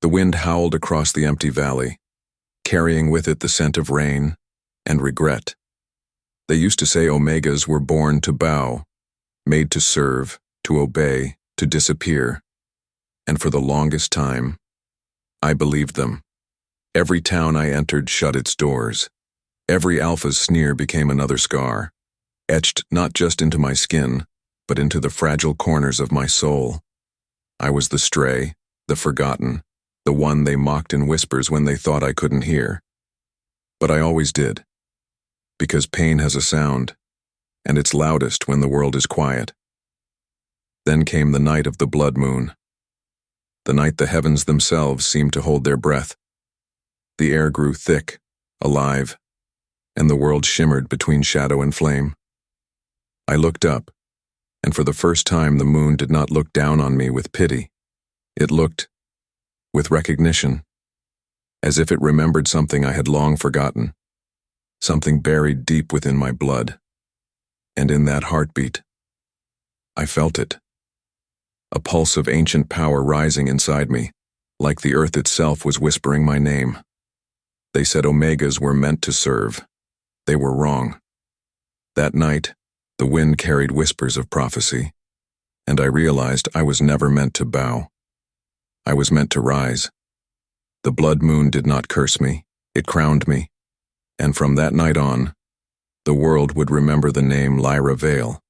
The wind howled across the empty valley, carrying with it the scent of rain and regret. They used to say Omegas were born to bow, made to serve, to obey, to disappear. And for the longest time, I believed them. Every town I entered shut its doors. Every Alpha's sneer became another scar, etched not just into my skin, but into the fragile corners of my soul. I was the stray, the forgotten, the one they mocked in whispers when they thought I couldn't hear. But I always did. Because pain has a sound, and it's loudest when the world is quiet. Then came the night of the blood moon. The night the heavens themselves seemed to hold their breath. The air grew thick, alive, and the world shimmered between shadow and flame. I looked up, and for the first time the moon did not look down on me with pity. It looked with recognition, as if it remembered something I had long forgotten, something buried deep within my blood. And in that heartbeat, I felt it. A pulse of ancient power rising inside me, like the earth itself was whispering my name. They said Omegas were meant to serve. They were wrong. That night, the wind carried whispers of prophecy, and I realized I was never meant to bow. I was meant to rise. The blood moon did not curse me, it crowned me, and from that night on, the world would remember the name Lyra Vale.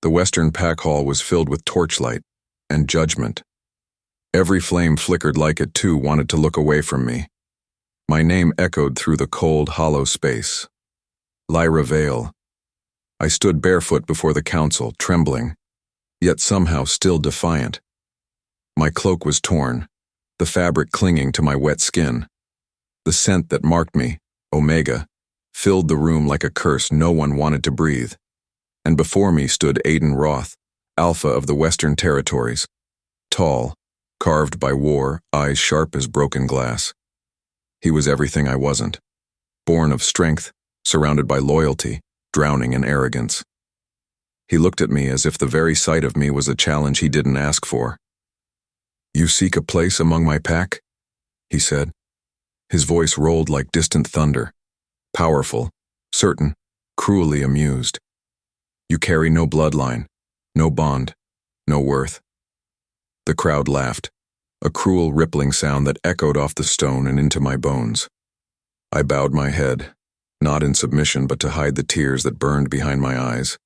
The western pack hall was filled with torchlight and judgment. Every flame flickered like it too wanted to look away from me. My name echoed through the cold, hollow space. Lyra Vale. I stood barefoot before the council, trembling, yet somehow still defiant. My cloak was torn, the fabric clinging to my wet skin. The scent that marked me, Omega, filled the room like a curse no one wanted to breathe. And before me stood Aiden Roth, Alpha of the Western Territories. Tall, carved by war, eyes sharp as broken glass. He was everything I wasn't. Born of strength, surrounded by loyalty, drowning in arrogance. He looked at me as if the very sight of me was a challenge he didn't ask for. "You seek a place among my pack?" he said. His voice rolled like distant thunder, powerful, certain, cruelly amused. "You carry no bloodline, no bond, no worth." The crowd laughed, a cruel rippling sound that echoed off the stone and into my bones. I bowed my head, not in submission but to hide the tears that burned behind my eyes.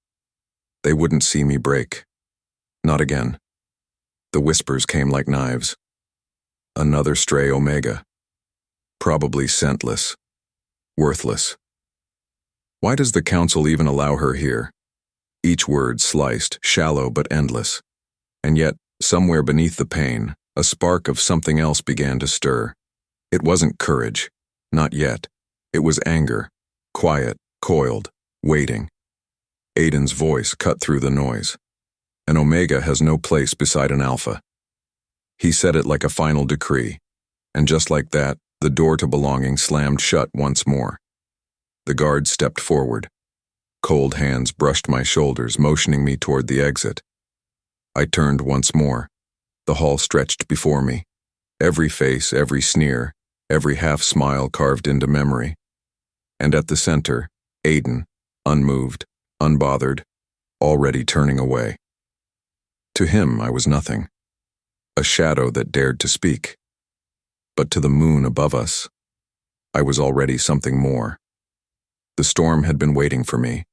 They wouldn't see me break. Not again. The whispers came like knives. Another stray Omega. Probably scentless. Worthless. Why does the council even allow her here? Each word sliced, shallow but endless. And yet, somewhere beneath the pain, a spark of something else began to stir. It wasn't courage. Not yet. It was anger. Quiet, coiled, waiting. Aiden's voice cut through the noise. An Omega has no place beside an Alpha. He said it like a final decree, and just like that, the door to belonging slammed shut once more. The guard stepped forward. Cold hands brushed my shoulders, motioning me toward the exit. I turned once more. The hall stretched before me. Every face, every sneer, every half-smile carved into memory. And at the center, Aiden, unmoved, unbothered, already turning away. To him, I was nothing. A shadow that dared to speak. But to the moon above us, I was already something more. The storm had been waiting for me.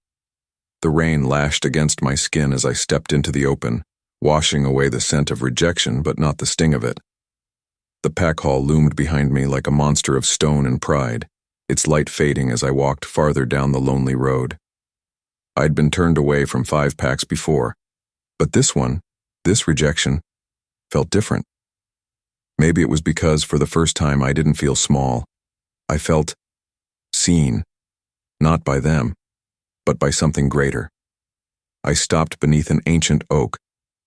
The rain lashed against my skin as I stepped into the open, washing away the scent of rejection but not the sting of it. The pack hall loomed behind me like a monster of stone and pride, its light fading as I walked farther down the lonely road. I'd been turned away from 5 packs before, but this one, this rejection, felt different. Maybe it was because for the first time I didn't feel small. I felt seen, not by them, but by something greater. I stopped beneath an ancient oak,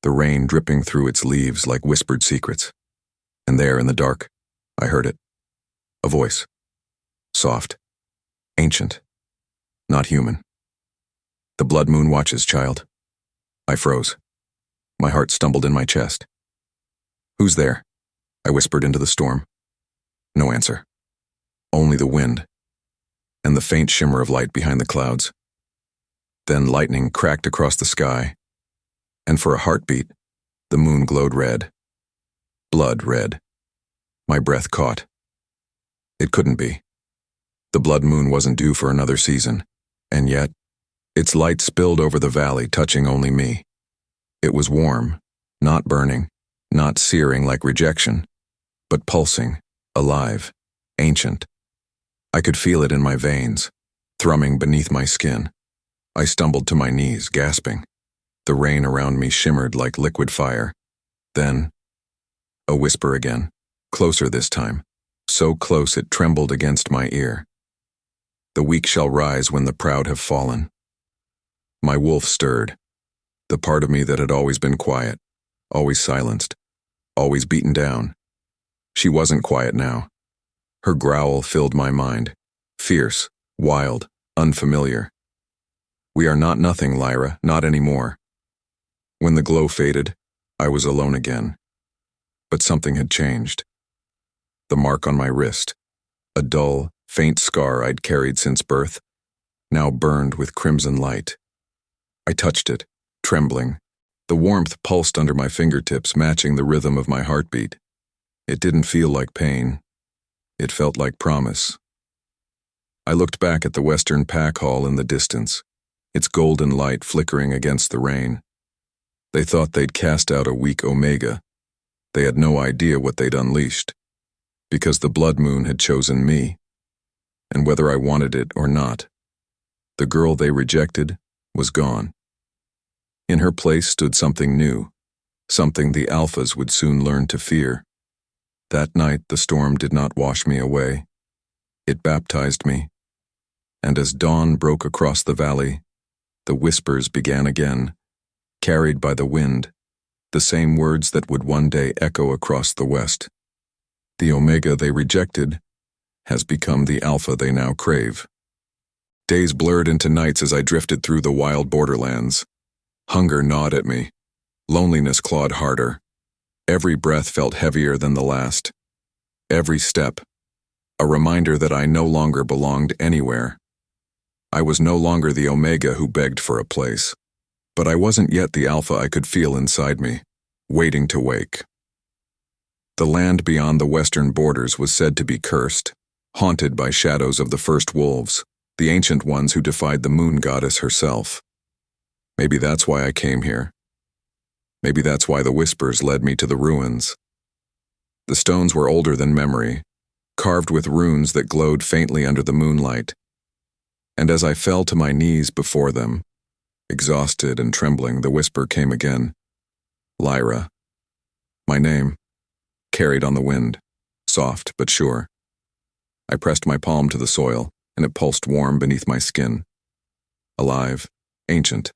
the rain dripping through its leaves like whispered secrets. And there in the dark, I heard it. A voice. Soft. Ancient. Not human. "The blood moon watches, child." I froze. My heart stumbled in my chest. "Who's there?" I whispered into the storm. No answer. Only the wind, and the faint shimmer of light behind the clouds. Then lightning cracked across the sky, and for a heartbeat, the moon glowed red. Blood red. My breath caught. It couldn't be. The blood moon wasn't due for another season, and yet, its light spilled over the valley, touching only me. It was warm, not burning, not searing like rejection, but pulsing, alive, ancient. I could feel it in my veins, thrumming beneath my skin. I stumbled to my knees, gasping. The rain around me shimmered like liquid fire. Then, a whisper again, closer this time, so close it trembled against my ear. The weak shall rise when the proud have fallen. My wolf stirred, the part of me that had always been quiet, always silenced, always beaten down. She wasn't quiet now. Her growl filled my mind, fierce, wild, unfamiliar. We are not nothing, Lyra, not anymore. When the glow faded, I was alone again. But something had changed. The mark on my wrist, a dull, faint scar I'd carried since birth, now burned with crimson light. I touched it, trembling. The warmth pulsed under my fingertips, matching the rhythm of my heartbeat. It didn't feel like pain. It felt like promise. I looked back at the western pack hall in the distance, its golden light flickering against the rain. They thought they'd cast out a weak Omega. They had no idea what they'd unleashed, because the blood moon had chosen me. And whether I wanted it or not, the girl they rejected was gone. In her place stood something new, something the Alphas would soon learn to fear. That night the storm did not wash me away. It baptized me. And as dawn broke across the valley, the whispers began again, carried by the wind, the same words that would one day echo across the west. The Omega they rejected has become the Alpha they now crave. Days blurred into nights as I drifted through the wild borderlands. Hunger gnawed at me. Loneliness clawed harder. Every breath felt heavier than the last. Every step, a reminder that I no longer belonged anywhere. I was no longer the Omega who begged for a place, but I wasn't yet the Alpha I could feel inside me, waiting to wake. The land beyond the western borders was said to be cursed, haunted by shadows of the first wolves, the ancient ones who defied the moon goddess herself. Maybe that's why I came here. Maybe that's why the whispers led me to the ruins. The stones were older than memory, carved with runes that glowed faintly under the moonlight. And as I fell to my knees before them, exhausted and trembling, the whisper came again. Lyra. My name, carried on the wind, soft but sure. I pressed my palm to the soil, and it pulsed warm beneath my skin. Alive, ancient.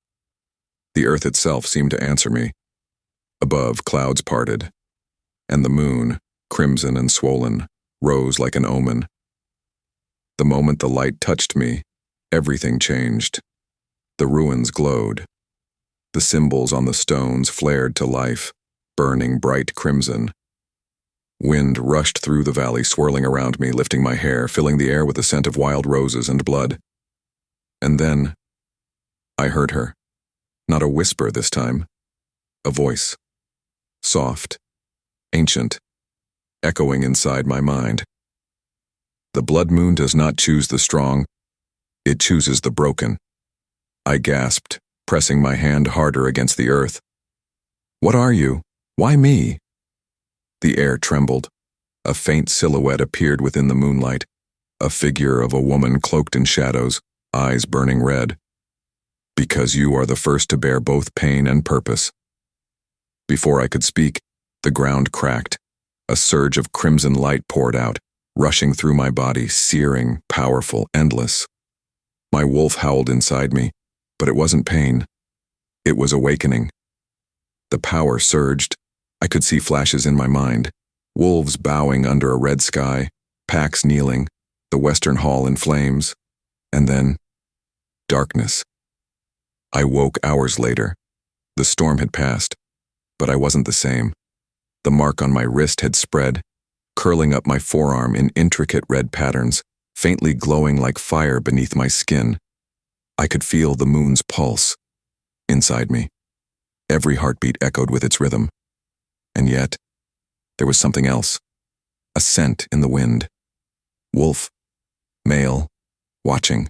The earth itself seemed to answer me. Above, clouds parted, and the moon, crimson and swollen, rose like an omen. The moment the light touched me, everything changed. The ruins glowed. The symbols on the stones flared to life, burning bright crimson. Wind rushed through the valley, swirling around me, lifting my hair, filling the air with the scent of wild roses and blood. And then, I heard her. Not a whisper this time. A voice. Soft. Ancient. Echoing inside my mind. The blood moon does not choose the strong. It chooses the broken. I gasped, pressing my hand harder against the earth. What are you? Why me? The air trembled. A faint silhouette appeared within the moonlight, a figure of a woman cloaked in shadows, eyes burning red. Because you are the first to bear both pain and purpose. Before I could speak, the ground cracked. A surge of crimson light poured out, rushing through my body, searing, powerful, endless. My wolf howled inside me, but it wasn't pain. It was awakening. The power surged. I could see flashes in my mind. Wolves bowing under a red sky, packs kneeling, the western hall in flames, and then darkness. I woke hours later. The storm had passed, but I wasn't the same. The mark on my wrist had spread, curling up my forearm in intricate red patterns, faintly glowing like fire beneath my skin. I could feel the moon's pulse inside me. Every heartbeat echoed with its rhythm. And yet, there was something else. A scent in the wind. Wolf. Male. Watching.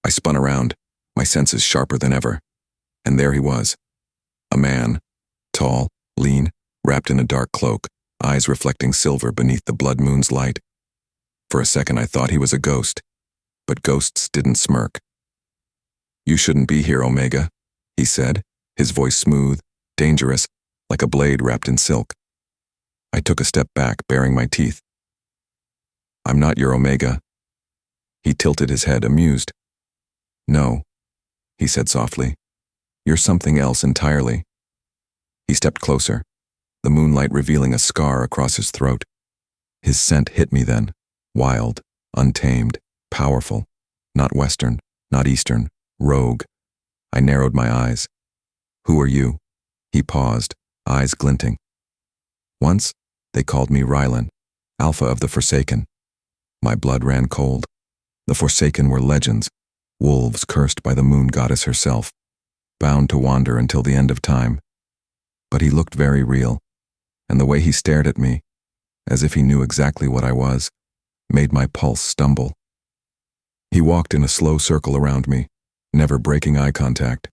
I spun around, my senses sharper than ever. And there he was. A man. Tall, lean, wrapped in a dark cloak, eyes reflecting silver beneath the blood moon's light. For a second I thought he was a ghost, but ghosts didn't smirk. "You shouldn't be here, Omega," he said, his voice smooth, dangerous, like a blade wrapped in silk. I took a step back, baring my teeth. "I'm not your Omega." He tilted his head, amused. "No," he said softly. "You're something else entirely." He stepped closer, the moonlight revealing a scar across his throat. His scent hit me then, wild, untamed, powerful, not Western, not Eastern, rogue. I narrowed my eyes. "Who are you?" He paused, eyes glinting. "Once, they called me Rylan, Alpha of the Forsaken." My blood ran cold. The Forsaken were legends, wolves cursed by the moon goddess herself, bound to wander until the end of time. But he looked very real, and the way he stared at me, as if he knew exactly what I was, made my pulse stumble. He walked in a slow circle around me, never breaking eye contact.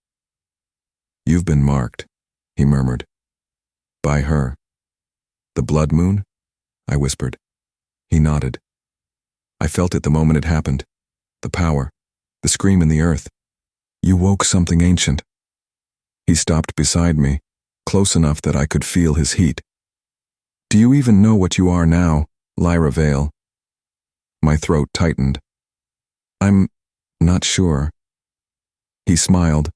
"You've been marked," he murmured. "By her." "The blood moon?" I whispered. He nodded. I felt it the moment it happened. The power, the scream in the earth. "You woke something ancient." He stopped beside me, close enough that I could feel his heat. "Do you even know what you are now, Lyra Vale?" My throat tightened. "I'm not sure." He smiled,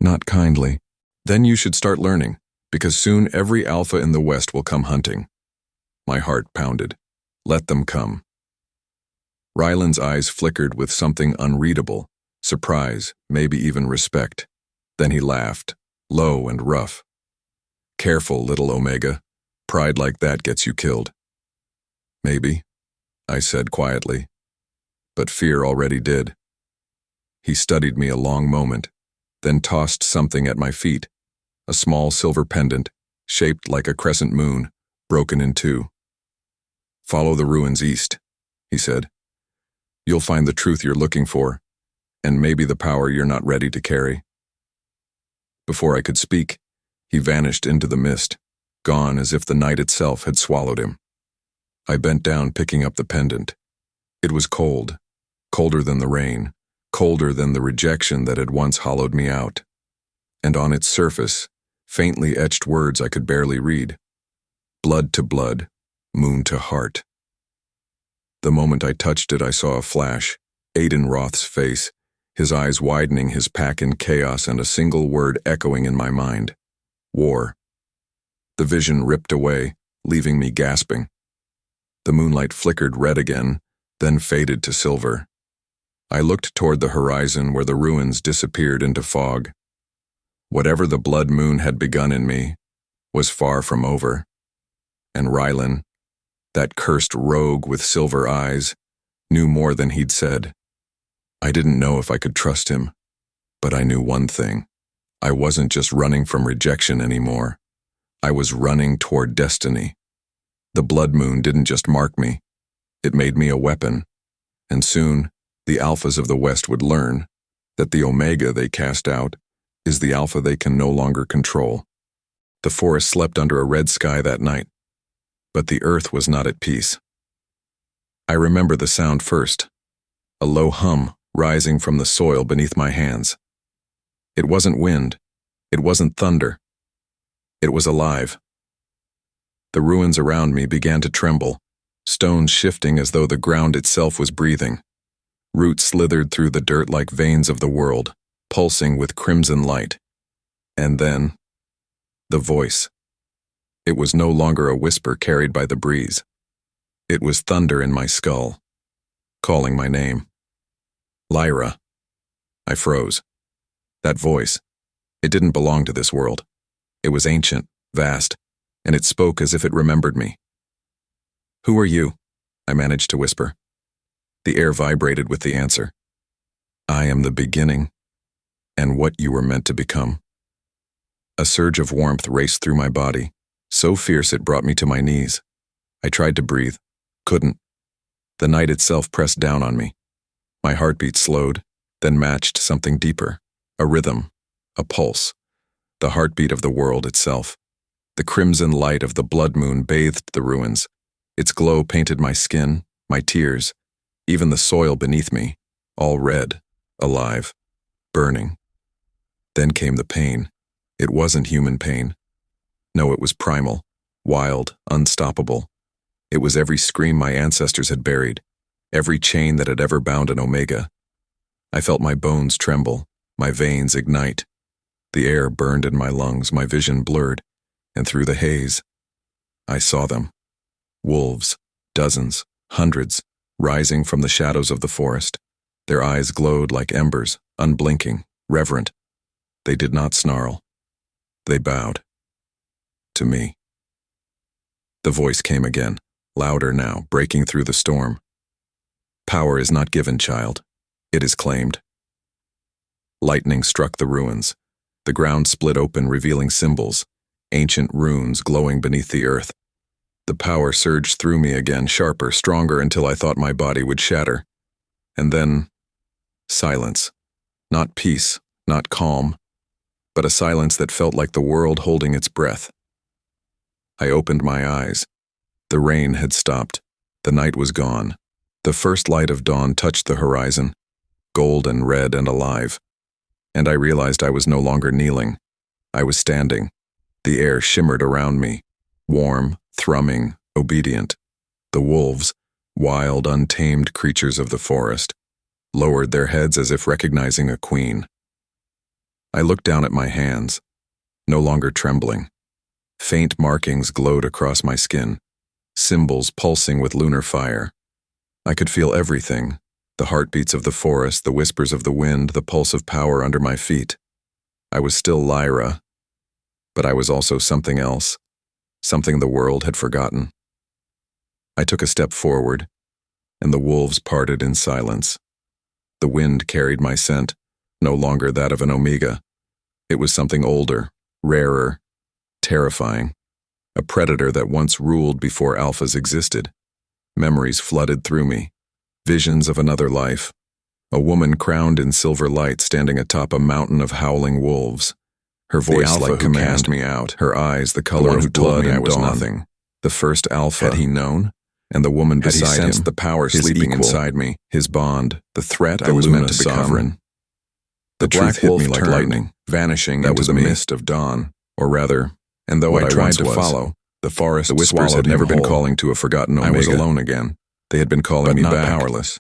not kindly. "Then you should start learning, because soon every alpha in the West will come hunting." My heart pounded. Let them come. Rylan's eyes flickered with something unreadable, surprise, maybe even respect. Then he laughed, low and rough. "Careful, little Omega. Pride like that gets you killed." "Maybe," I said quietly. But fear already did. He studied me a long moment, then tossed something at my feet, a small silver pendant, shaped like a crescent moon, broken in two. "Follow the ruins east," he said. "You'll find the truth you're looking for, and maybe the power you're not ready to carry." Before I could speak, he vanished into the mist, gone as if the night itself had swallowed him. I bent down, picking up the pendant. It was cold, colder than the rain, colder than the rejection that had once hollowed me out. And on its surface, faintly etched words I could barely read. "Blood to blood, moon to heart." The moment I touched it, I saw a flash, Aiden Roth's face, his eyes widening, his pack in chaos, and a single word echoing in my mind. War. The vision ripped away, leaving me gasping. The moonlight flickered red again, then faded to silver. I looked toward the horizon where the ruins disappeared into fog. Whatever the blood moon had begun in me was far from over. And Rylan, that cursed rogue with silver eyes, knew more than he'd said. I didn't know if I could trust him, but I knew one thing. I wasn't just running from rejection anymore. I was running toward destiny. The blood moon didn't just mark me. It made me a weapon. And soon, the alphas of the West would learn that the Omega they cast out is the alpha they can no longer control. The forest slept under a red sky that night, but the earth was not at peace. I remember the sound first, a low hum rising from the soil beneath my hands. It wasn't wind, it wasn't thunder. It was alive. The ruins around me began to tremble, stones shifting as though the ground itself was breathing. Roots slithered through the dirt like veins of the world, pulsing with crimson light. And then, the voice. It was no longer a whisper carried by the breeze. It was thunder in my skull, calling my name. Lyra. I froze. That voice, it didn't belong to this world. It was ancient, vast, and it spoke as if it remembered me. "Who are you?" I managed to whisper. The air vibrated with the answer. "I am the beginning, and what you were meant to become." A surge of warmth raced through my body, so fierce it brought me to my knees. I tried to breathe, couldn't. The night itself pressed down on me. My heartbeat slowed, then matched something deeper, a rhythm, a pulse, the heartbeat of the world itself. The crimson light of the blood moon bathed the ruins. Its glow painted my skin, my tears, even the soil beneath me, all red, alive, burning. Then came the pain. It wasn't human pain. No, it was primal, wild, unstoppable. It was every scream my ancestors had buried, every chain that had ever bound an Omega. I felt my bones tremble, my veins ignite. The air burned in my lungs, my vision blurred, and through the haze, I saw them. Wolves, dozens, hundreds, rising from the shadows of the forest. Their eyes glowed like embers, unblinking, reverent. They did not snarl. They bowed. To me. The voice came again, louder now, breaking through the storm. "Power is not given, child. It is claimed." Lightning struck the ruins. The ground split open, revealing symbols, ancient runes glowing beneath the earth. The power surged through me again, sharper, stronger, until I thought my body would shatter. And then, silence. Not peace, not calm, but a silence that felt like the world holding its breath. I opened my eyes. The rain had stopped. The night was gone. The first light of dawn touched the horizon, golden, red, and alive. And I realized I was no longer kneeling. I was standing. The air shimmered around me, warm, thrumming, obedient. The wolves, wild, untamed creatures of the forest, lowered their heads as if recognizing a queen. I looked down at my hands, no longer trembling. Faint markings glowed across my skin, symbols pulsing with lunar fire. I could feel everything, the heartbeats of the forest, the whispers of the wind, the pulse of power under my feet. I was still Lyra, but I was also something else, something the world had forgotten. I took a step forward, and the wolves parted in silence. The wind carried my scent, no longer that of an Omega. It was something older, rarer, terrifying. A predator that once ruled before alphas existed. Memories flooded through me. Visions of another life. A woman crowned in silver light standing atop a mountain of howling wolves. Her voice like command, cast me out. Her eyes the color of blood and dawn. Nothing. The first alpha. Had he known? And the woman beside him, sensed the power sleeping inside me. His bond, the threat I was meant to become. The truth hit me like lightning, vanishing into the mist of dawn. Or rather, and though I tried to follow, the forest, the whispers had never been calling to a forgotten Omega. I was alone again. They had been calling me back. Powerless.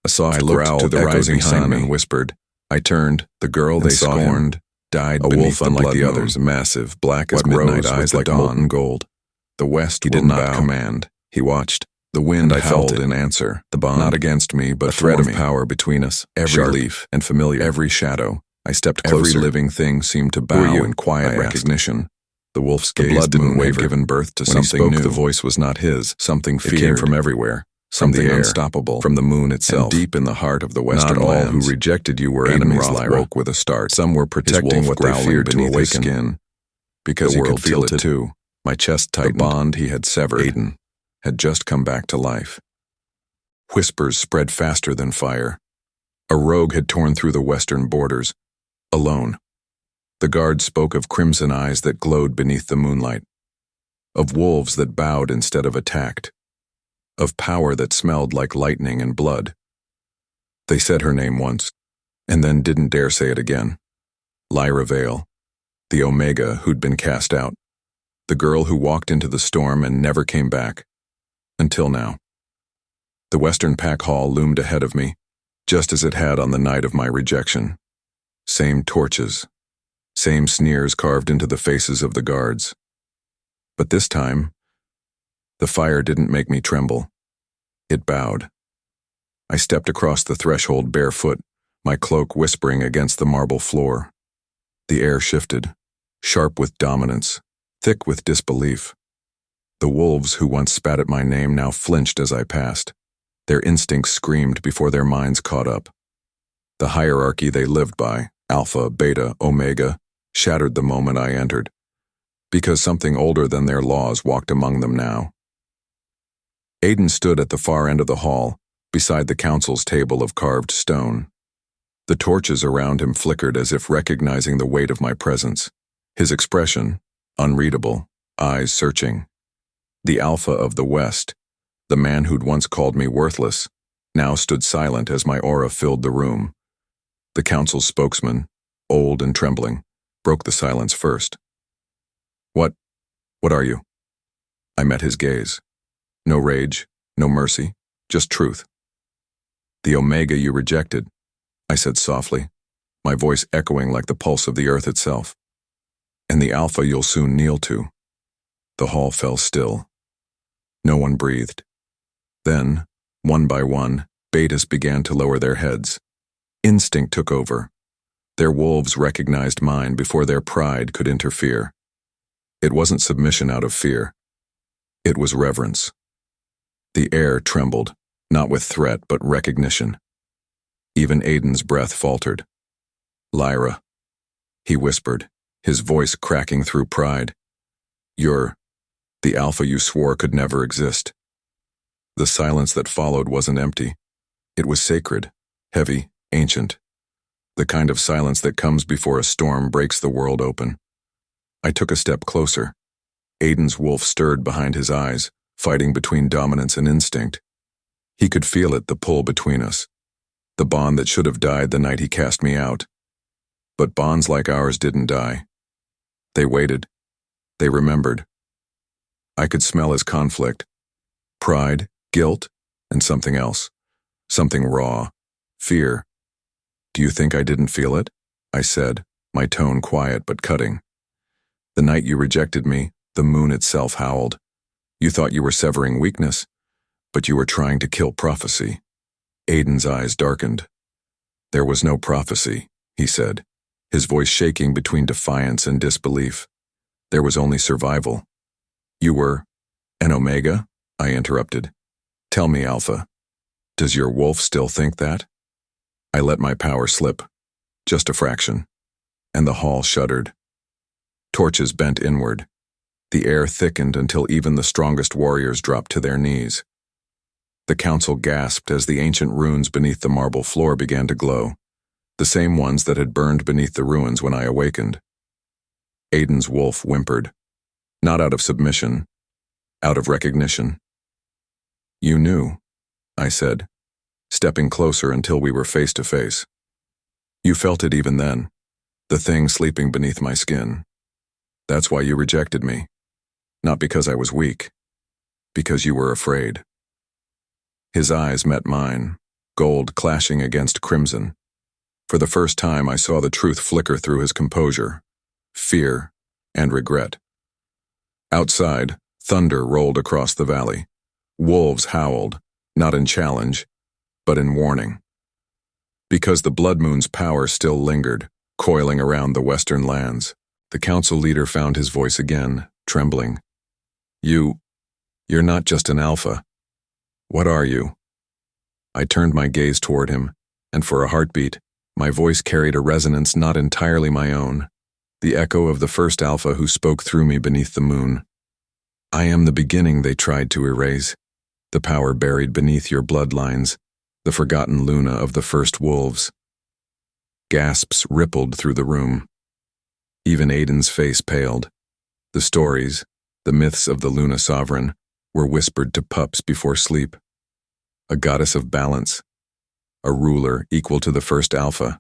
A soft growl to the rising sun and whispered. I turned. The girl they scorned died beneath the unlike the others, massive, black as midnight eyes like molten gold. The west did not command. He watched. The wind I felt in answer. The bond, not against me, but a thread of power between us. Every leaf and familiar, every shadow. I stepped closer. Every living thing seemed to bow in quiet recognition. The wolf's gaze, the blood moon had given birth to something new. The voice was not his. Something feared. It came from everywhere. Something unstoppable. From the moon itself. And deep in the heart of the western lands. Not all who rejected you were enemies, Lyra. Woke with a start. Some were protecting what they feared to awaken. Skin. Because he could feel it too. My chest tightened. The bond he had severed. Aiden had just come back to life. Whispers spread faster than fire. A rogue had torn through the western borders. Alone. The guard spoke of crimson eyes that glowed beneath the moonlight. Of wolves that bowed instead of attacked. Of power that smelled like lightning and blood. They said her name once, and then didn't dare say it again. Lyra Vale, the Omega who'd been cast out. The girl who walked into the storm and never came back. Until now. The Western Pack Hall loomed ahead of me, just as it had on the night of my rejection. Same torches. Same sneers carved into the faces of the guards. But this time, the fire didn't make me tremble. It bowed. I stepped across the threshold barefoot, my cloak whispering against the marble floor. The air shifted, sharp with dominance, thick with disbelief. The wolves who once spat at my name now flinched as I passed. Their instincts screamed before their minds caught up. The hierarchy they lived by, Alpha, Beta, Omega, shattered the moment I entered, because something older than their laws walked among them now. Aiden stood at the far end of the hall, beside the council's table of carved stone. The torches around him flickered as if recognizing the weight of my presence. His expression, unreadable, eyes searching. The Alpha of the West, the man who'd once called me worthless, now stood silent as my aura filled the room. The council's spokesman, old and trembling, broke the silence first. What are you? I met his gaze. No rage, no mercy, just truth. The Omega you rejected, I said softly, my voice echoing like the pulse of the earth itself. And the Alpha you'll soon kneel to. The hall fell still. No one breathed. Then, one by one, Betas began to lower their heads. Instinct took over. Their wolves recognized mine before their pride could interfere. It wasn't submission out of fear. It was reverence. The air trembled, not with threat but recognition. Even Aiden's breath faltered. Lyra, he whispered, his voice cracking through pride. You're the Alpha you swore could never exist. The silence that followed wasn't empty. It was sacred, heavy, ancient. The kind of silence that comes before a storm breaks the world open. I took a step closer. Aiden's wolf stirred behind his eyes, fighting between dominance and instinct. He could feel it, the pull between us. The bond that should have died the night he cast me out. But bonds like ours didn't die. They waited. They remembered. I could smell his conflict. Pride, guilt, and something else. Something raw. Fear. Do you think I didn't feel it? I said, my tone quiet but cutting. The night you rejected me, the moon itself howled. You thought you were severing weakness, but you were trying to kill prophecy. Aiden's eyes darkened. There was no prophecy, he said, his voice shaking between defiance and disbelief. There was only survival. You were an Omega? I interrupted. Tell me, Alpha, does your wolf still think that? I let my power slip, just a fraction, and the hall shuddered. Torches bent inward. The air thickened until even the strongest warriors dropped to their knees. The council gasped as the ancient runes beneath the marble floor began to glow, the same ones that had burned beneath the ruins when I awakened. Aiden's wolf whimpered, not out of submission, out of recognition. You knew, I said, stepping closer until we were face to face. You felt it even then, the thing sleeping beneath my skin. That's why you rejected me. Not because I was weak, because you were afraid. His eyes met mine, gold clashing against crimson. For the first time I saw the truth flicker through his composure, fear, and regret. Outside, thunder rolled across the valley. Wolves howled, not in challenge, but in warning. Because the blood moon's power still lingered, coiling around the western lands, the council leader found his voice again, trembling. You're not just an Alpha. What are you? I turned my gaze toward him, and for a heartbeat, my voice carried a resonance not entirely my own, the echo of the first Alpha who spoke through me beneath the moon. I am the beginning they tried to erase, the power buried beneath your bloodlines, the forgotten Luna of the first wolves. Gasps rippled through the room. Even Aiden's face paled. The stories, the myths of the Luna Sovereign, were whispered to pups before sleep. A goddess of balance, a ruler equal to the first Alpha,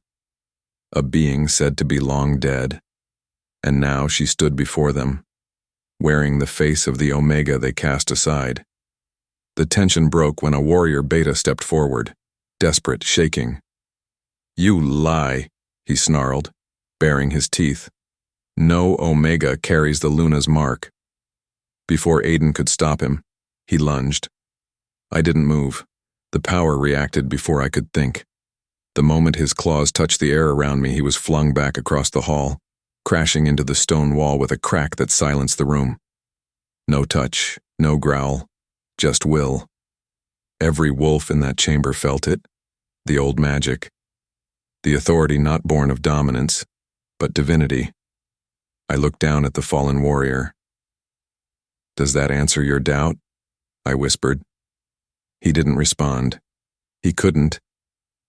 a being said to be long dead, and now she stood before them, wearing the face of the Omega they cast aside. The tension broke when a warrior Beta stepped forward, desperate, shaking. You lie, he snarled, baring his teeth. No Omega carries the Luna's mark. Before Aiden could stop him, he lunged. I didn't move. The power reacted before I could think. The moment his claws touched the air around me, he was flung back across the hall, crashing into the stone wall with a crack that silenced the room. No touch, no growl, just will. Every wolf in that chamber felt it, the old magic, the authority not born of dominance, but divinity. I looked down at the fallen warrior. "Does that answer your doubt?" I whispered. He didn't respond. He couldn't.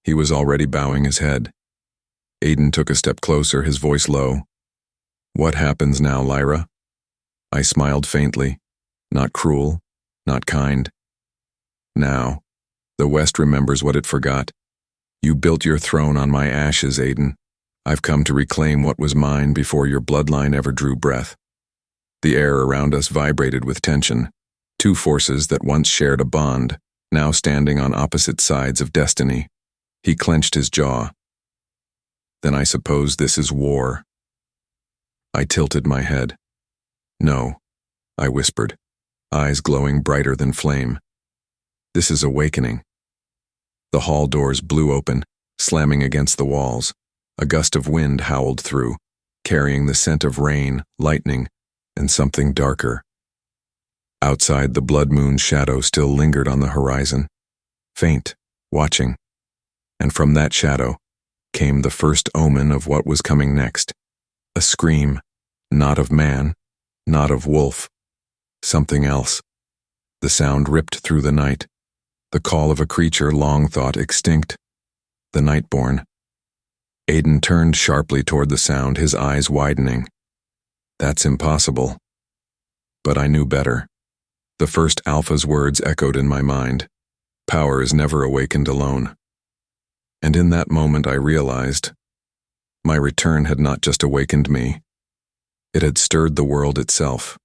He was already bowing his head. Aiden took a step closer, his voice low. "What happens now, Lyra?" I smiled faintly, not cruel, not kind. "Now, the West remembers what it forgot. You built your throne on my ashes, Aiden. I've come to reclaim what was mine before your bloodline ever drew breath." The air around us vibrated with tension, two forces that once shared a bond, now standing on opposite sides of destiny. He clenched his jaw. "Then I suppose this is war." I tilted my head. "No," I whispered, eyes glowing brighter than flame. "This is awakening." The hall doors blew open, slamming against the walls. A gust of wind howled through, carrying the scent of rain, lightning, and something darker. Outside, the blood moon's shadow still lingered on the horizon, faint, watching. And from that shadow came the first omen of what was coming next. A scream, not of man, not of wolf, something else. The sound ripped through the night, the call of a creature long thought extinct, the Nightborn. Aiden turned sharply toward the sound, his eyes widening. "That's impossible." But I knew better. The first Alpha's words echoed in my mind. Power is never awakened alone. And in that moment I realized my return had not just awakened me. It had stirred the world itself.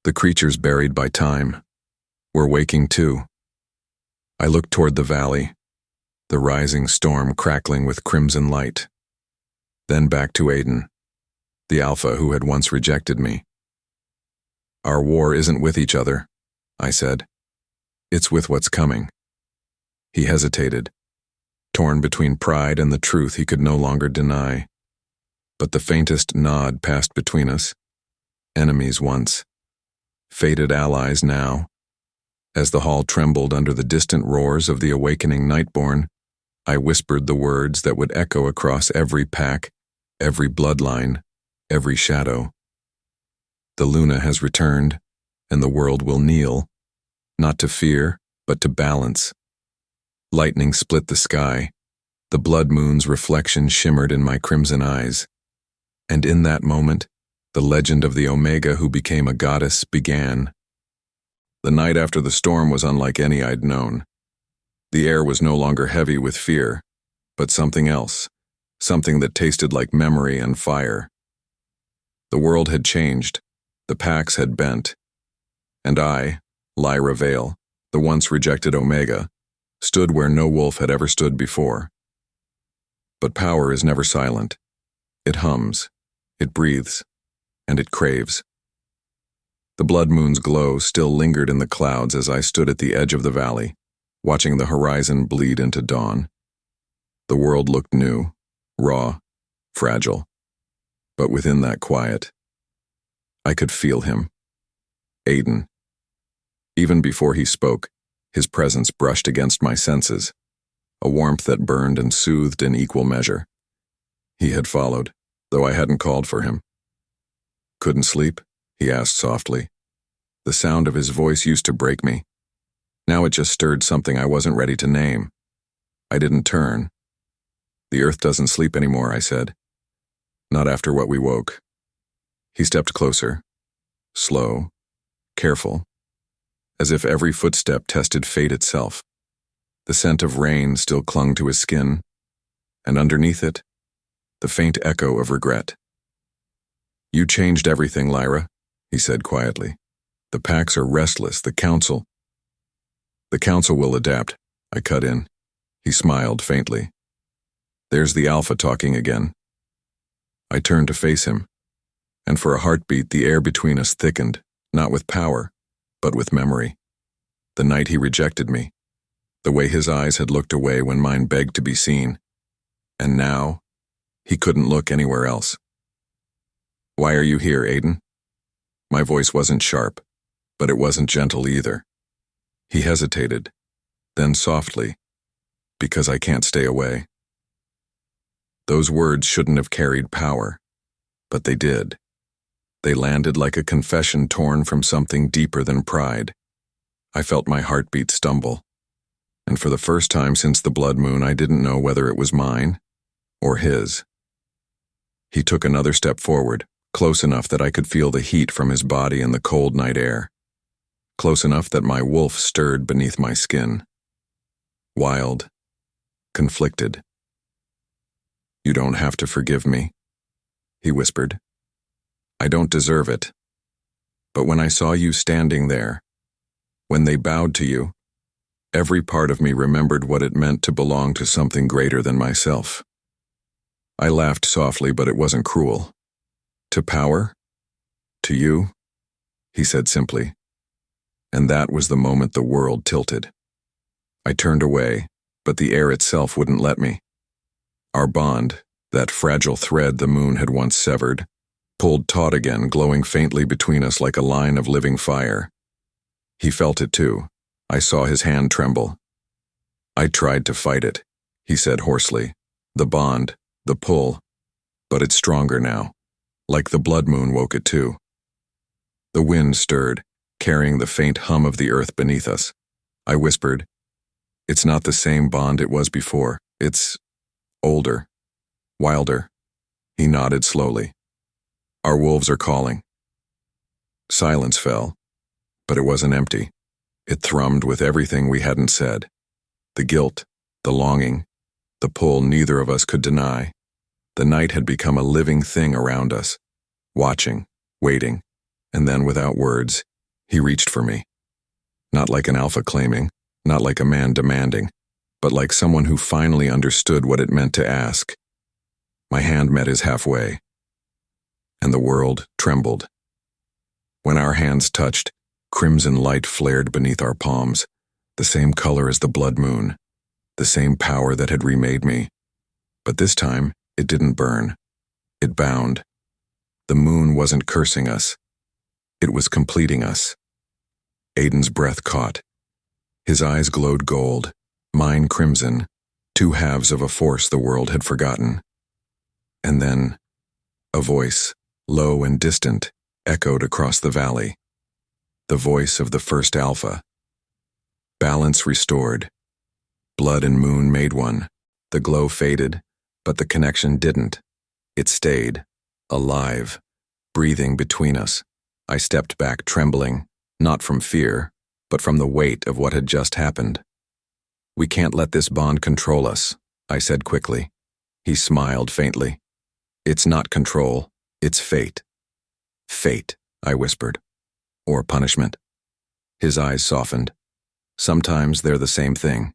The creatures buried by time were waking too. I looked toward the valley, the rising storm crackling with crimson light. Then back to Aiden, the Alpha who had once rejected me. "Our war isn't with each other," I said. "It's with what's coming." He hesitated, torn between pride and the truth he could no longer deny. But the faintest nod passed between us. Enemies once, fated allies now. As the hall trembled under the distant roars of the awakening Nightborn, I whispered the words that would echo across every pack, every bloodline, every shadow. "The Luna has returned, and the world will kneel, not to fear, but to balance." Lightning split the sky. The blood moon's reflection shimmered in my crimson eyes. And in that moment, the legend of the Omega who became a goddess began. The night after the storm was unlike any I'd known. The air was no longer heavy with fear, but something else, something that tasted like memory and fire. The world had changed, the packs had bent, and I, Lyra Vale, the once rejected Omega, stood where no wolf had ever stood before. But power is never silent. It hums, it breathes, and it craves. The blood moon's glow still lingered in the clouds as I stood at the edge of the valley, watching the horizon bleed into dawn. The world looked new, raw, fragile. But within that quiet, I could feel him. Aiden. Even before he spoke, his presence brushed against my senses, a warmth that burned and soothed in equal measure. He had followed, though I hadn't called for him. "Couldn't sleep?" he asked softly. The sound of his voice used to break me. Now it just stirred something I wasn't ready to name. I didn't turn. "The earth doesn't sleep anymore," I said. "Not after what we woke." He stepped closer, slow, careful, as if every footstep tested fate itself. The scent of rain still clung to his skin, and underneath it, the faint echo of regret. "You changed everything, Lyra," he said quietly. "The packs are restless, the council will adapt," I cut in. He smiled faintly. "There's the Alpha talking again." I turned to face him, and for a heartbeat the air between us thickened, not with power, but with memory. The night he rejected me, the way his eyes had looked away when mine begged to be seen. And now, he couldn't look anywhere else. Why are you here, Aiden? My voice wasn't sharp, but it wasn't gentle either. He hesitated, then softly, because I can't stay away. Those words shouldn't have carried power, but they did. They landed like a confession torn from something deeper than pride. I felt my heartbeat stumble, and for the first time since the blood moon, I didn't know whether it was mine or his. He took another step forward, close enough that I could feel the heat from his body in the cold night air, close enough that my wolf stirred beneath my skin. Wild, conflicted. "You don't have to forgive me," he whispered. "I don't deserve it. But when I saw you standing there, when they bowed to you, every part of me remembered what it meant to belong to something greater than myself." I laughed softly, but it wasn't cruel. "To power? To you?" he said simply. And that was the moment the world tilted. I turned away, but the air itself wouldn't let me. Our bond, that fragile thread the moon had once severed, pulled taut again, glowing faintly between us like a line of living fire. He felt it too. I saw his hand tremble. "I tried to fight it," he said hoarsely. "The bond, the pull, but it's stronger now, like the blood moon woke it too." The wind stirred, carrying the faint hum of the earth beneath us. I whispered, "It's not the same bond it was before. It's older, wilder." He nodded slowly. "Our wolves are calling." Silence fell, but it wasn't empty. It thrummed with everything we hadn't said. The guilt, the longing, the pull neither of us could deny. The night had become a living thing around us, watching, waiting, and then without words, he reached for me. Not like an alpha claiming, not like a man demanding, but like someone who finally understood what it meant to ask. My hand met his halfway, and the world trembled. When our hands touched, crimson light flared beneath our palms, the same color as the blood moon, the same power that had remade me. But this time, it didn't burn. It bound. The moon wasn't cursing us. It was completing us. Aiden's breath caught. His eyes glowed gold, mine crimson, two halves of a force the world had forgotten. And then, a voice, low and distant, echoed across the valley. The voice of the first alpha. Balance restored. Blood and moon made one. The glow faded, but the connection didn't. It stayed, alive, breathing between us. I stepped back trembling, not from fear, but from the weight of what had just happened. "We can't let this bond control us," I said quickly. He smiled faintly. "It's not control, it's fate." "Fate," I whispered. "Or punishment." His eyes softened. "Sometimes they're the same thing."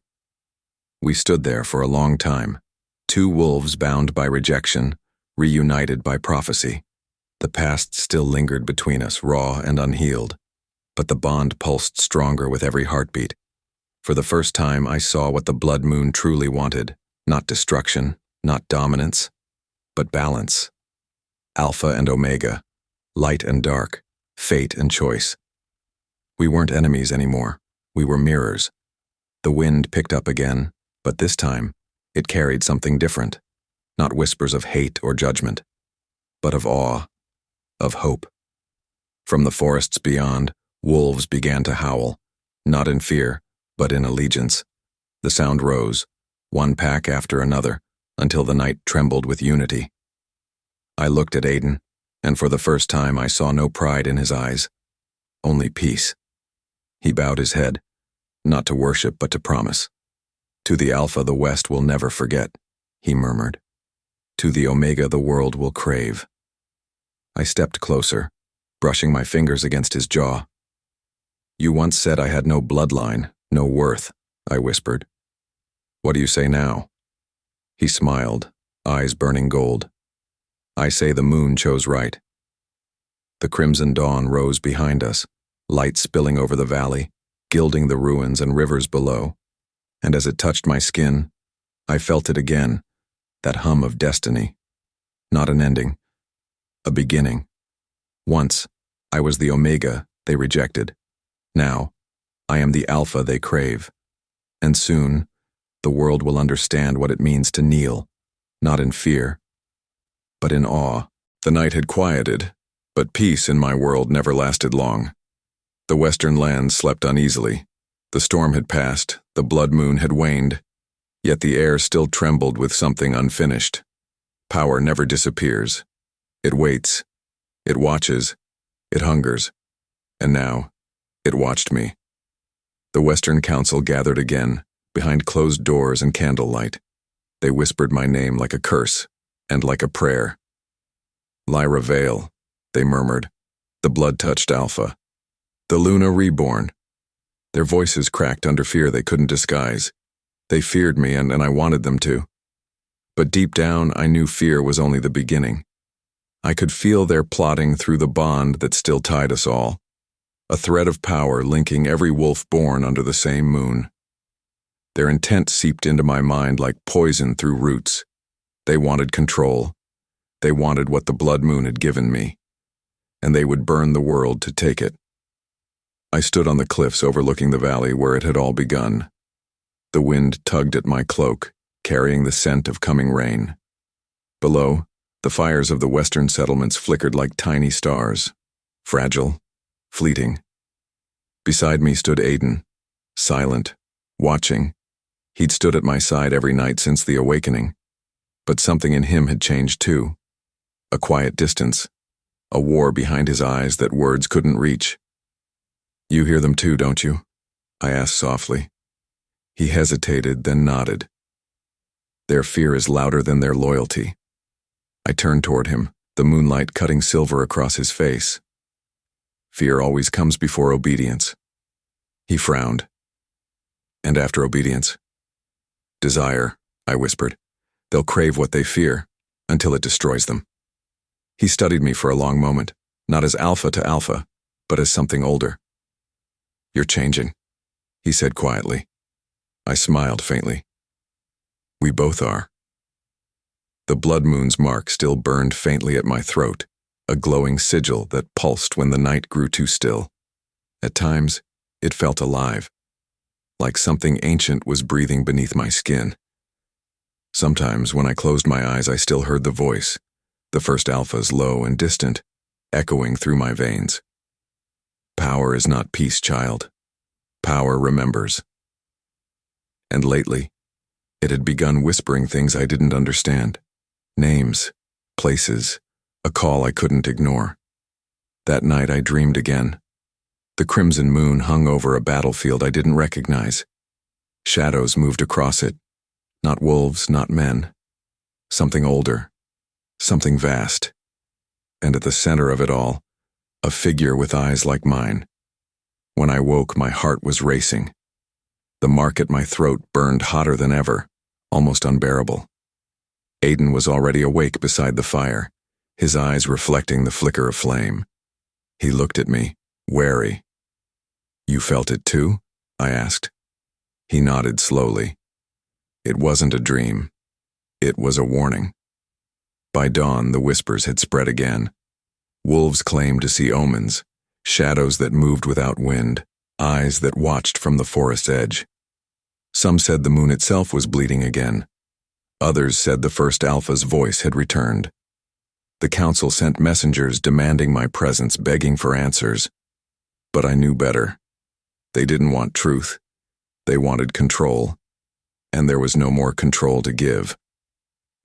We stood there for a long time, two wolves bound by rejection, reunited by prophecy. The past still lingered between us, raw and unhealed, but the bond pulsed stronger with every heartbeat. For the first time, I saw what the blood moon truly wanted, not destruction, not dominance, but balance. Alpha and Omega, light and dark, fate and choice. We weren't enemies anymore. We were mirrors. The wind picked up again, but this time, it carried something different. Not whispers of hate or judgment, but of awe, of hope. From the forests beyond, wolves began to howl, not in fear, but in allegiance. The sound rose, one pack after another, until the night trembled with unity. I looked at Aiden, and for the first time I saw no pride in his eyes, only peace. He bowed his head, not to worship but to promise. "To the Alpha the West will never forget," he murmured. "To the Omega the world will crave." I stepped closer, brushing my fingers against his jaw. "You once said I had no bloodline, no worth," I whispered. "What do you say now?" He smiled, eyes burning gold. "I say the moon chose right." The crimson dawn rose behind us, light spilling over the valley, gilding the ruins and rivers below. And as it touched my skin, I felt it again, that hum of destiny. Not an ending, a beginning. Once, I was the Omega they rejected. Now, I am the Alpha they crave. And soon, the world will understand what it means to kneel, not in fear, but in awe. The night had quieted, but peace in my world never lasted long. The western lands slept uneasily. The storm had passed, the blood moon had waned, yet the air still trembled with something unfinished. Power never disappears. It waits. It watches. It hungers. And now, it watched me. The Western Council gathered again, behind closed doors and candlelight. They whispered my name like a curse, and like a prayer. Lyra Vale, they murmured. The blood-touched Alpha. The Luna reborn. Their voices cracked under fear they couldn't disguise. They feared me, and I wanted them to. But deep down, I knew fear was only the beginning. I could feel their plotting through the bond that still tied us all. A thread of power linking every wolf born under the same moon. Their intent seeped into my mind like poison through roots. They wanted control. They wanted what the blood moon had given me. And they would burn the world to take it. I stood on the cliffs overlooking the valley where it had all begun. The wind tugged at my cloak, carrying the scent of coming rain. Below, the fires of the western settlements flickered like tiny stars, fragile, fleeting. Beside me stood Aiden, silent, watching. He'd stood at my side every night since the awakening, but something in him had changed too. A quiet distance, a war behind his eyes that words couldn't reach. You hear them too, don't you? I asked softly. He hesitated, then nodded. Their fear is louder than their loyalty. I turned toward him, the moonlight cutting silver across his face. Fear always comes before obedience. He frowned. And after obedience? Desire, I whispered. They'll crave what they fear, until it destroys them. He studied me for a long moment, not as Alpha to Alpha, but as something older. You're changing, he said quietly. I smiled faintly. We both are. The blood moon's mark still burned faintly at my throat, a glowing sigil that pulsed when the night grew too still. At times, it felt alive, like something ancient was breathing beneath my skin. Sometimes, when I closed my eyes, I still heard the voice, the first Alpha's low and distant, echoing through my veins. Power is not peace, child. Power remembers. And lately, it had begun whispering things I didn't understand. Names, places, a call I couldn't ignore. That night I dreamed again. The crimson moon hung over a battlefield I didn't recognize. Shadows moved across it. Not wolves, not men. Something older. Something vast. And at the center of it all, a figure with eyes like mine. When I woke, my heart was racing. The mark at my throat burned hotter than ever, almost unbearable. Aiden was already awake beside the fire, his eyes reflecting the flicker of flame. He looked at me, wary. You felt it too? I asked. He nodded slowly. It wasn't a dream. It was a warning. By dawn, the whispers had spread again. Wolves claimed to see omens, shadows that moved without wind, eyes that watched from the forest's edge. Some said the moon itself was bleeding again. Others said the first Alpha's voice had returned. The council sent messengers demanding my presence, begging for answers. But I knew better. They didn't want truth. They wanted control. And there was no more control to give.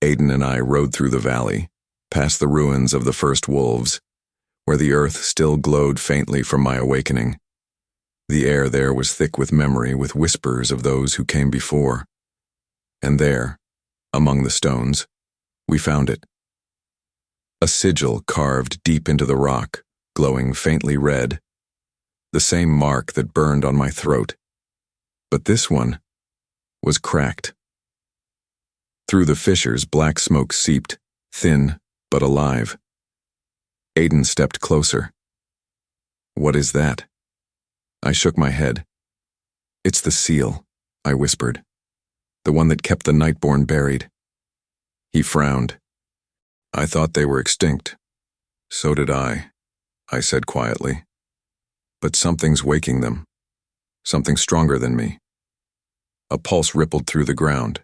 Aiden and I rode through the valley, past the ruins of the first wolves, where the earth still glowed faintly from my awakening. The air there was thick with memory, with whispers of those who came before. And there, among the stones, we found it. A sigil carved deep into the rock, glowing faintly red. The same mark that burned on my throat. But this one was cracked. Through the fissures, black smoke seeped, thin but alive. Aiden stepped closer. What is that? I shook my head. It's the seal, I whispered. The one that kept the Nightborn buried. He frowned. I thought they were extinct. So did I. I said quietly. But something's waking them. Something stronger than me. A pulse rippled through the ground.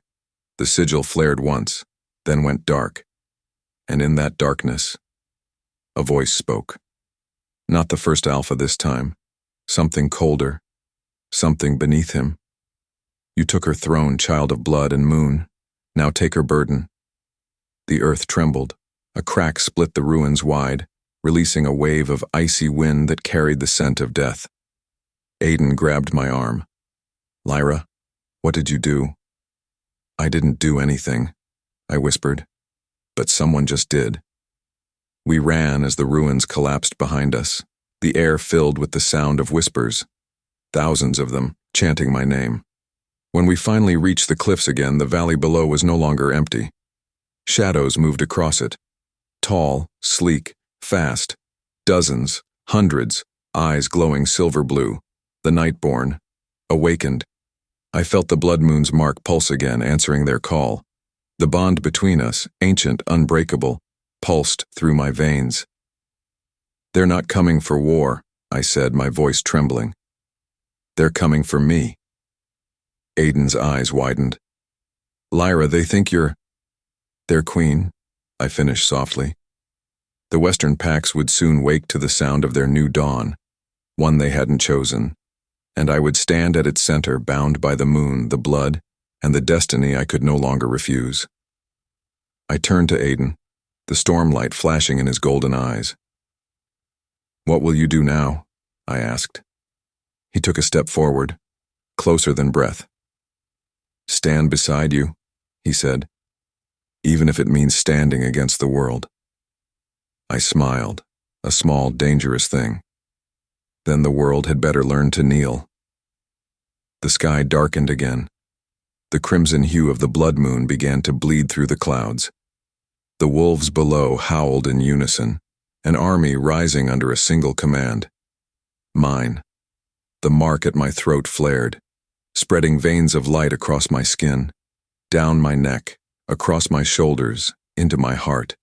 The sigil flared once, then went dark. And in that darkness, a voice spoke. Not the first alpha this time. Something colder. Something beneath him. You took her throne, child of blood and moon. Now take her burden. The earth trembled. A crack split the ruins wide, releasing a wave of icy wind that carried the scent of death. Aiden grabbed my arm. Lyra, what did you do? I didn't do anything, I whispered, but someone just did. We ran as the ruins collapsed behind us, the air filled with the sound of whispers, thousands of them chanting my name. When we finally reached the cliffs again, the valley below was no longer empty. Shadows moved across it, tall, sleek, fast, dozens, hundreds, eyes glowing silver blue, the Nightborn, awakened. I felt the blood moon's mark pulse again, answering their call. The bond between us, ancient, unbreakable, pulsed through my veins. They're not coming for war, I said, my voice trembling. They're coming for me. Aiden's eyes widened. Lyra, they think you're their queen, I finished softly. The Western Pax would soon wake to the sound of their new dawn, one they hadn't chosen, and I would stand at its center, bound by the moon, the blood, and the destiny I could no longer refuse. I turned to Aiden, the stormlight flashing in his golden eyes. What will you do now? I asked. He took a step forward, closer than breath. Stand beside you, he said, even if it means standing against the world. I smiled, a small, dangerous thing. Then the world had better learn to kneel. The sky darkened again. The crimson hue of the blood moon began to bleed through the clouds. The wolves below howled in unison, an army rising under a single command. Mine. The mark at my throat flared, spreading veins of light across my skin, down my neck, across my shoulders, into my heart.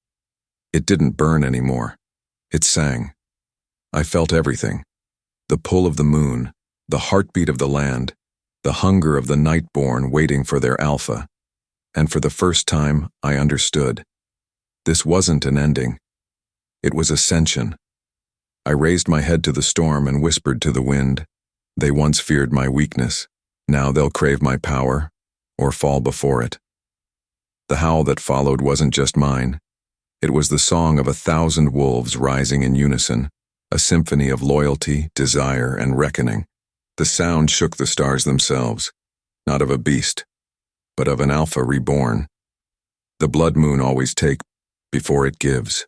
It didn't burn anymore. It sang. I felt everything. The pull of the moon, the heartbeat of the land, the hunger of the Nightborn waiting for their alpha. And for the first time, I understood. This wasn't an ending. It was ascension. I raised my head to the storm and whispered to the wind. They once feared my weakness. Now they'll crave my power, or fall before it. The howl that followed wasn't just mine. It was the song of 1,000 wolves rising in unison, a symphony of loyalty, desire, and reckoning. The sound shook the stars themselves, not of a beast, but of an alpha reborn. The blood moon always takes before it gives.